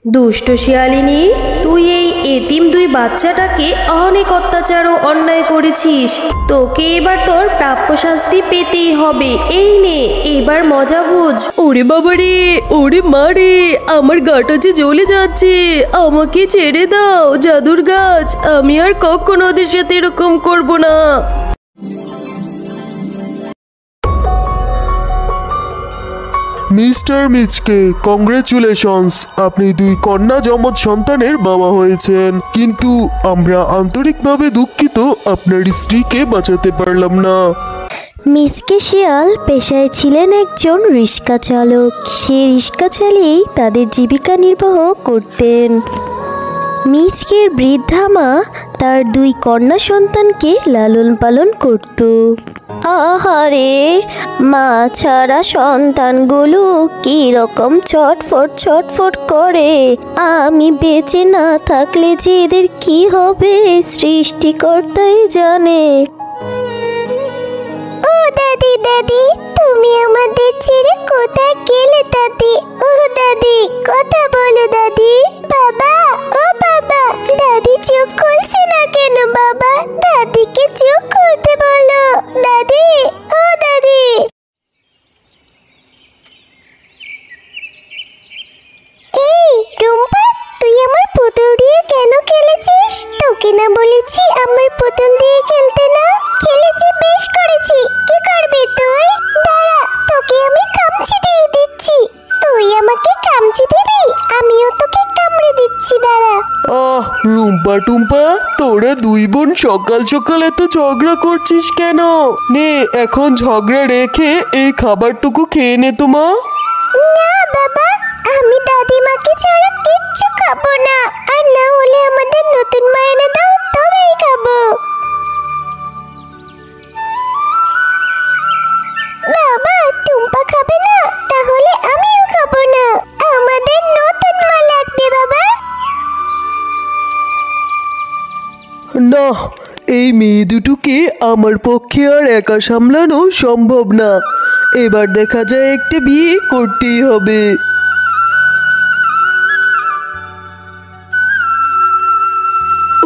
দুষ্ট শিয়ালিনী, তুই এই এতিম দুই বাচ্চাটাকে অনেক অত্যাচার ও অন্যায় করেছিস। তোকে এবার তোর প্রাপ্য শাস্তি পেতেই হবে। এই নে, এবার মজা বুঝ। ওরে বাবারে, ওরে মারে, আমার গাটা যে জ্বলে যাচ্ছে। আমাকে ছেড়ে দাও জাদুর গাছ, আমি আর কখনো ওদের সাথে এরকম করব না। মিস্টার মিচকে, কংগ্রেচুলেশনস, আপনি দুই কন্যা যমজ সন্তানের বাবা হয়েছেন। কিন্তু আমরা আন্তরিকভাবে দুঃখিত, আপনার স্ত্রীকে বাঁচাতে পারলাম না। মিচকে শিয়াল পেশায় ছিলেন একজন রিক্সা চালক। সে রিক্সা চালিয়েই তাদের জীবিকা নির্বাহ করতেন। মিচকের বৃদ্ধা মা তার দুই কন্যা সন্তানকে লালন পালন করত। আহারে, মা ছাড়া সন্তানগুলো কি রকম ছটফট ছটফট করে। আমি বেঁচে না থাকলে যে এদের কি হবে সৃষ্টিকর্তাই জানে। ও দাদি, দাদি, তুমি আমাদের ছেড়ে কোথায় গেলে দাদি? ও দাদি, কথা বলো দাদি। বাবা, ও বাবা, দাদি চোখ খুলছে না কেন? বাবা, দাদিকে চোখ খুলতে বলো। দাদি, ও দাদি। এই রুম্পা, তুই আমার পুতুল দিয়ে কেন খেলেছিস? তোকে না বলেছি আমার পুতুল দিয়ে খেলতে না? খেলেছি, বেশ করেছি। কি করবি তুই? দাঁড়া, তোকে আমি কামচি দিয়ে দিচ্ছি। তুই আমাকে কামচি দিবি, আমিও তোকে কামড়ে দিচ্ছি, দাঁড়া। রুম্পা টুম্পা, তোরা দুই বোন সকাল সকাল এত ঝগড়া করছিস কেন? নে, এখন ঝগড়া রেখে এই খাবারটুকু খেয়ে নে তো মা। না বাবা, আমি দাদিমাকে ছাড়া কিচ্ছু খাবো না। আর না হলে আমাদের নতুন মা এনে দাও, তবেই খাবো। বাবা, টুম্পা খাবে না? তাহলে আমিও খাবো না। আমাদের নতুন মা লাগবে বাবা। না, এই মেয়ে দুটোকে আমার পক্ষে আর একা সামলানো সম্ভব না। এবার দেখা যায় একটা বিয়ে করতেই হবে।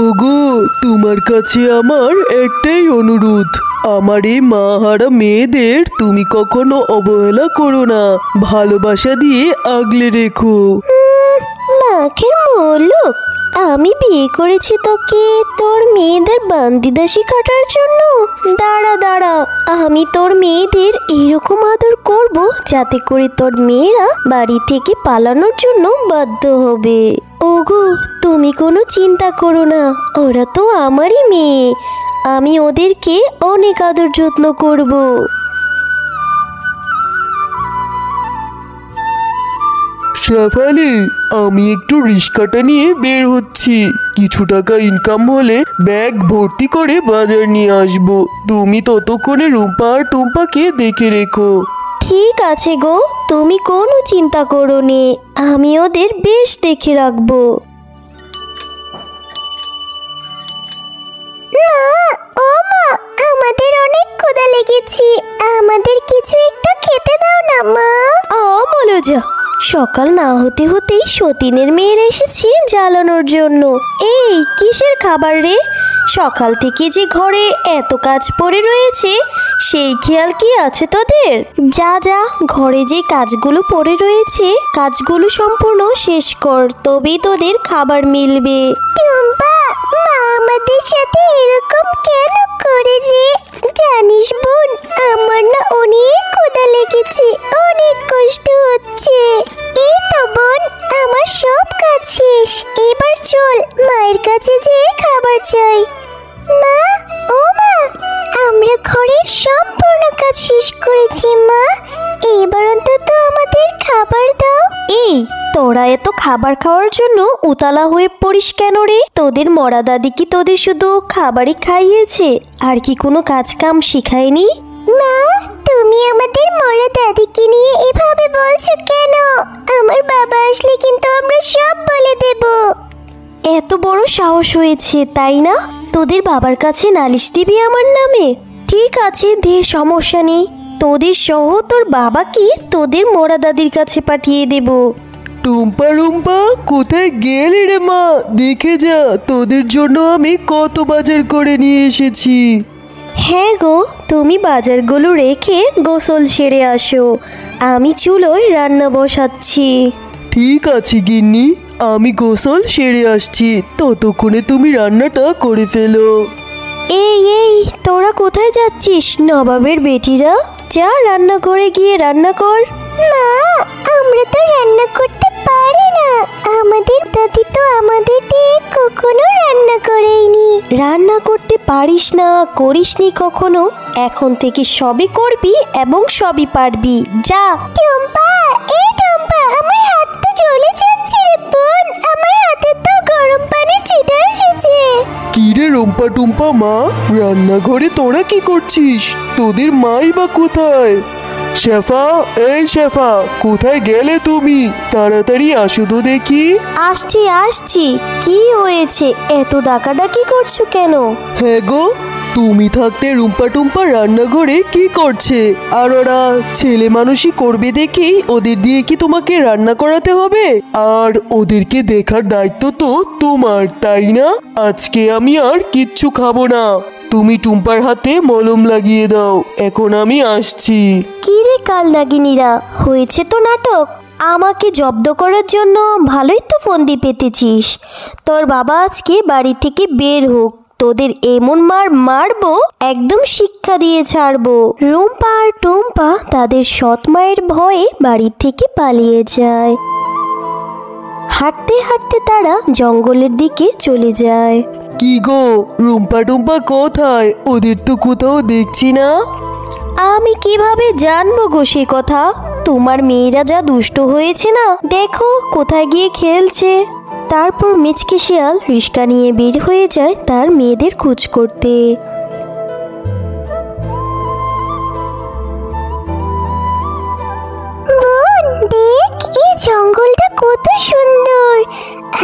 ওগো, তোমার কাছে আমার একটাই অনুরোধ, আমার এই মাহারা মেয়েদের তুমি কখনো অবহেলা করো না, ভালোবাসা দিয়ে আগলে রেখো। মাখের মোলক, আমি বিয়ে করেছি তোকে তোর মেয়েদের বান্দিদাসী কাটার জন্য? দাঁড়া দাঁড়া, আমি তোর মেয়েদের এরকম আদর করব যাতে করে তোর মেয়েরা বাড়ি থেকে পালানোর জন্য বাধ্য হবে। ওগো, তুমি কোনো চিন্তা করো না, ওরা তো আমারই মেয়ে। আমি ওদেরকে অনেক আদর যত্ন করব। শেফালি, আমি একটু রিস্কাটা নিয়ে বের হচ্ছি। কিছু টাকা ইনকাম হলে ব্যাগ ভর্তি করে বাজার নিয়ে আসবো। তুমি ততক্ষণে রুম্পা আর টুম্পাকে দেখে রেখো। ঠিক আছে গো, তুমি কোনো চিন্তা করো নে, আমি ওদের বেশ দেখে রাখবো। ও মা, আমাদের অনেক ক্ষুধা লেগেছে, আমাদের কিছু একটু খেতে দাও না মা। মলজা, সকাল না হতে হতেই সতীনের মেয়েরা এসেছে জ্বালানোর জন্য। এই কিসের খাবার রে? সকাল থেকে যে ঘরে এত কাজ পড়ে রয়েছে, সেই খেয়াল কি আছে তোদের? যা যা, ঘরে যে কাজগুলো পড়ে রয়েছে কাজগুলো সম্পূর্ণ শেষ কর, তবেই তোদের খাবার মিলবে। টুম্পা, মা আমাদের সাথে এরকম কেন করে রে? জানিস বোন, আমার না অনেক ক্ষুধা লেগেছে, অনেক কষ্ট হচ্ছে। এই তো বোন, আমার সব কাজ শেষ, এবার চল মায়ের কাছে যেয়ে খাবার চাই। মা, ও মা, আমরা ঘরের সম্পূর্ণ কাজ শেষ করেছি মা, এবার অন্তত আমাদের খাবার দাও। এই, তোরা এত খাবার খাওয়ার জন্য উতালা হয়ে পড়িস কেন রে? তোদের মরা দাদি কি তোদের শুধু খাবারই খাইয়েছে, আর কি কোনো কাজ কাম শিখায়নি? মা, তুমি আমাদের মরা দাদিকে নিয়ে এভাবে বলছো কেন? আমার বাবা আসলে কিন্তু আমরা সব বলে দেব। এত বড় সাহস হয়েছে তাই না? তোদের বাবার কাছে নালিশ দিবি আমার নামে? ঠিক আছে দে, সমস্যা নেই, তোদের সহ তোর বাবাকে তোদের মরা দাদির কাছে পাঠিয়ে দেব। টুম্পা রুম্পা কোথায় গেলি রে মা? দেখে যা, তোদের জন্য আমি কত বাজার করে নিয়ে এসেছি। হ্যাঁ গো, তুমি বাজারগুলো রেখে গোসল সেরে আসো, আমি চুলোয় রান্না বসাচ্ছি। ঠিক আছে গিন্নি, আমি গোসল সেরে আসছি, ততক্ষণে তুমি রান্নাটা করে ফেলো। এই তোরা কোথায় যাচ্ছিস নবাবের বেটিরা? যা রান্না করে গিয়ে রান্না কর। মা, আমরা তো রান্না করতে পারি না। আমাদের দাদি তো আমাদের দিয়ে কখনো রান্না করেনি। রান্না করতে পারিস না, করিসনি কখনো, এখন থেকে সবই করবি এবং সবই পারবি। যা। টম্পা, এই টম্পা, আমার হাত তো জ্বলে যাচ্ছে রে বোন। আমার হাতে তো গরম পানি ছিটে এসেছে। কি রে রুম্পা টুম্পা মা, রান্নাঘরে তোরা কি করছিস? তোদের মাই বা কোথায়? শেফা, এই শেফা, কোথায় গেলে তুমি? তাড়াতাড়ি আসো তো দেখি। আসছি, কি হয়েছে? এত ডাকাডাকি করছো কেন? হ্যাঁ গো, তুমি থাকতে রুম্পা টুম্পা রান্নাঘরে কি করছে? আর ওরা ছেলে মানুষই করবে দেখেই ওদের দিয়ে কি তোমাকে রান্না করাতে হবে? আর ওদেরকে দেখার দায়িত্ব তো তোমার, তাই না? আজকে আমি আর কিচ্ছু খাবো না, তুমি টুম্পার হাতে মলম লাগিয়ে দাও, এখন আমি আসছি। কি রে কাল নাগিনীরা, হয়েছে তো নাটক। আমাকে জব্দ করার জন্য ভালোই তো ফন্দি পেতেছিস। তোর বাবা আজকে বাড়ি থেকে বের হোক, তোদের এমন মারবো, একদম শিক্ষা দিয়ে ছাড়বো। রুম্পা আর টুম্পা তাদের সৎ মায়ের ভয়ে বাড়ি থেকে পালিয়ে যায়। হাঁটতে হাঁটতে তারা জঙ্গলের দিকে চলে যায়। কি গো, রুম্পা টুম্পা কোথায়? ওদের তো কোথাও দেখছি না। আমি কিভাবে জানবো গো সে কথা? তোমার মেয়েরা যা দুষ্ট হয়েছে না, দেখো কোথায় গিয়ে খেলছে। তারপর মিচকে শিয়াল রিস্কা নিয়ে বের হয়ে যায় তার মেয়েদের খোঁজ করতে। বোন দেখ, এই জঙ্গলটা কত সুন্দর।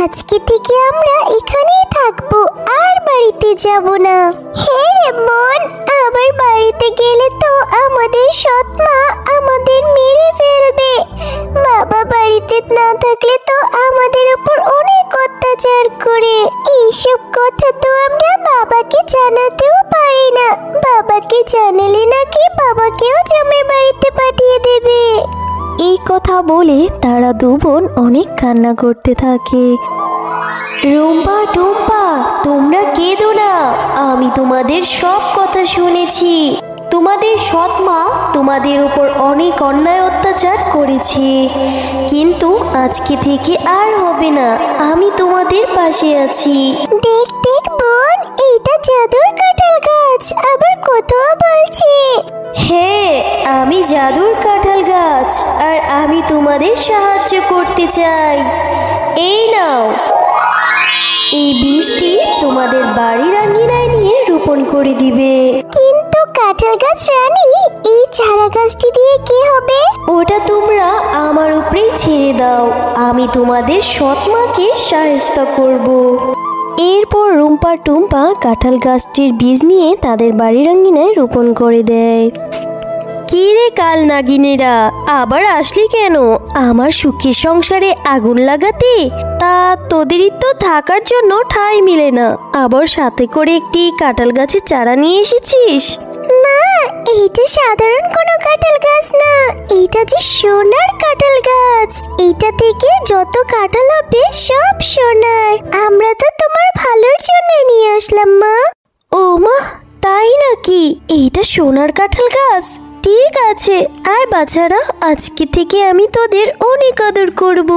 আজকে থেকে আমরা এখানেই থাকবো, আর বাড়িতে যাব না। হ্যাঁ রে বোন, আবার বাড়িতে গেলে তো আমাদের সৎ মা আমাদের মেরে ফেলবে। বাবা বাড়িতে না থাকলে তো আমাদের উপর অনেক অত্যাচার করে। এইসব কথা তো আমরা বাবাকে জানাতেও পারি না। বাবাকে জানালে নাকি বাবাকেও জমের বাড়িতে পাঠিয়ে দেবে। এই কথা বলে তারা দু বোন অনেক কান্না করতে থাকে। রুম্পা টুম্পা, তোমরা কেঁদো না, আমি তোমাদের সব কথা শুনেছি। তোমাদের সৎ মা তোমাদের উপর অনেক অন্যায় অত্যাচার করেছে, কিন্তু আজকে থেকে আর হবে না, আমি তোমাদের পাশে আছি। দেখ দেখ বোন, এইটা জাদুর কাঁঠাল গাছ, আবার কোথাও বলছে। হ্যাঁ, আমি জাদুর কাঁঠাল গাছ, আর আমি তোমাদের সাহায্য করতে চাই। এই নাও, এই বীজটি তোমাদের বাড়ির আঙিনায় নিয়ে রোপণ করে দিবে। কিন্তু কাঁঠাল গাছ রানী, এই চারা গাছটি দিয়ে কি হবে? ওটা তোমরা আমার উপরেই ছেড়ে দাও, আমি তোমাদের সৎ মাকে সাহায্য করব। এরপর রুম্পা টুম্পা কাঁঠাল গাছটির বীজ নিয়ে তাদের বাড়ির আঙিনায় রোপণ করে দেয়। কি রে কাল নাগিনীরা, আবার আসলি কেন আমার সুখের সংসারে আগুন লাগাতে? তা তোদেরই তো থাকার জন্য ঠাঁই মিলে না, আবার সাথে করে একটি কাঁঠাল গাছের চারা নিয়ে এসেছিস। মা, এইটা সাধারণ কোনো কাঁঠাল গাছ না, এইটা যে সোনার কাঁঠাল গাছ। এইটা থেকে যত কাঁঠাল হবে সব সোনার। আমরা তো তোমার ভালোর জন্য নিয়ে আসলাম মা। ও মা, তাই নাকি? এইটা সোনার কাঁঠাল গাছ? ঠিক আছে, আয় বাছারা, আজকে থেকে আমি তোদের অনেক আদর করব।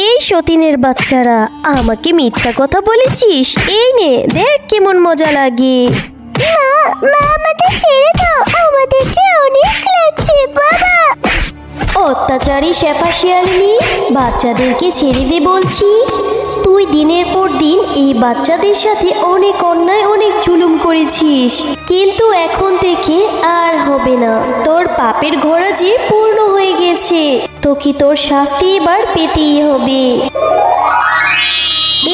এই সতীনের বাচ্চারা, আমাকে মিথ্যা কথা বলেছিস? এই নে দেখ কেমন মজা লাগে। মা আমাদের ছেড়ে দাও, আমাদের যে অনেক লাগছে বাবা। অত্যাচারী শেফা শিয়ালিনী, বাচ্চাদেরকে ছেড়ে দে বলছি। তুই দিনের পর দিন এই বাচ্চাদের সাথে অনেক অন্যায়, অনেক জুলুম করেছিস, কিন্তু এখন থেকে আর হবে না। তোর পাপের ঘোড়া যে পূর্ণ হয়ে গেছে, তোকে তোর শাস্তি এবার পেতেই হবে।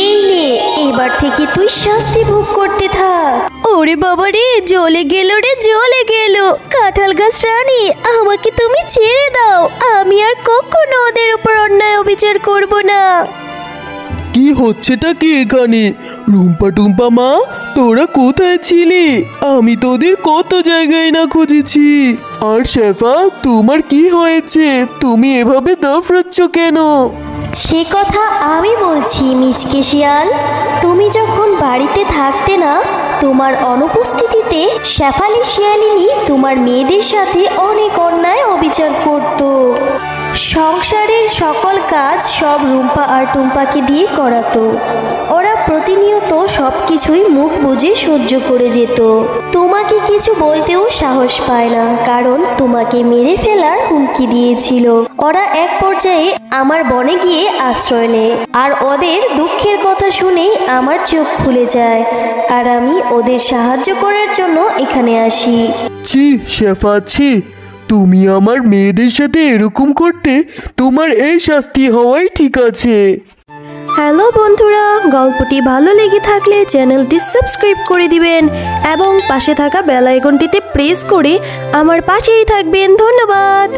এই নে, এবার থেকে তুই শাস্তি ভোগ করতে থাক। ওরে বাবা রে, জ্বলে গেল রে, জ্বলে গেল। কাঁঠাল গাছ রানী, আমাকে তুমি ছেড়ে দাও। আমি আর কখনো ওদের উপর অন্যায় অবিচার করব না। কি হচ্ছেটা কি এখানে? রুম্পা টুম্পা মা, তোরা কোথায় ছিলি? আমি তোদের কত জায়গায় না খুঁজেছি। আর শেফা, তোমার কি হয়েছে? তুমি এভাবে দাফড়াচ্ছ কেন? সে কথা আমি বলছি মিচকে শিয়াল। তুমি যখন বাড়িতে থাকতে না, তোমার অনুপস্থিতিতে শেফালি শিয়ালিনী তোমার মেয়েদের সাথে অনেক অন্যায় অবিচার করত। সংসারের সকল কাজ সব রুম্পা আর টুম্পাকে দিয়ে করাতো। ওরা প্রতিনিয়ত সব কিছুই মুখ বুজে সহ্য করে যেত। তোমাকে কিছু বলতেও সাহস পায় না, কারণ তোমাকে মেরে ফেলার হুমকি দিয়েছিল। ওরা এক পর্যায়ে আমার বনে গিয়ে আশ্রয় নেয়, আর ওদের দুঃখের কথা শুনেই আমার চোখ খুলে যায়, আর আমি ওদের সাহায্য করার জন্য এখানে আসি। ছি শেফা, ছি! তুমি আমার মেয়েদের সাথে এরকম করতে, তোমার এই শাস্তি হওয়াই ঠিক আছে। হ্যালো বন্ধুরা, গল্পটি ভালো লেগে থাকলে চ্যানেলটি সাবস্ক্রাইব করে দিবেন এবং পাশে থাকা বেল আইকনটিতে প্রেস করে আমার পাশেই থাকবেন। ধন্যবাদ।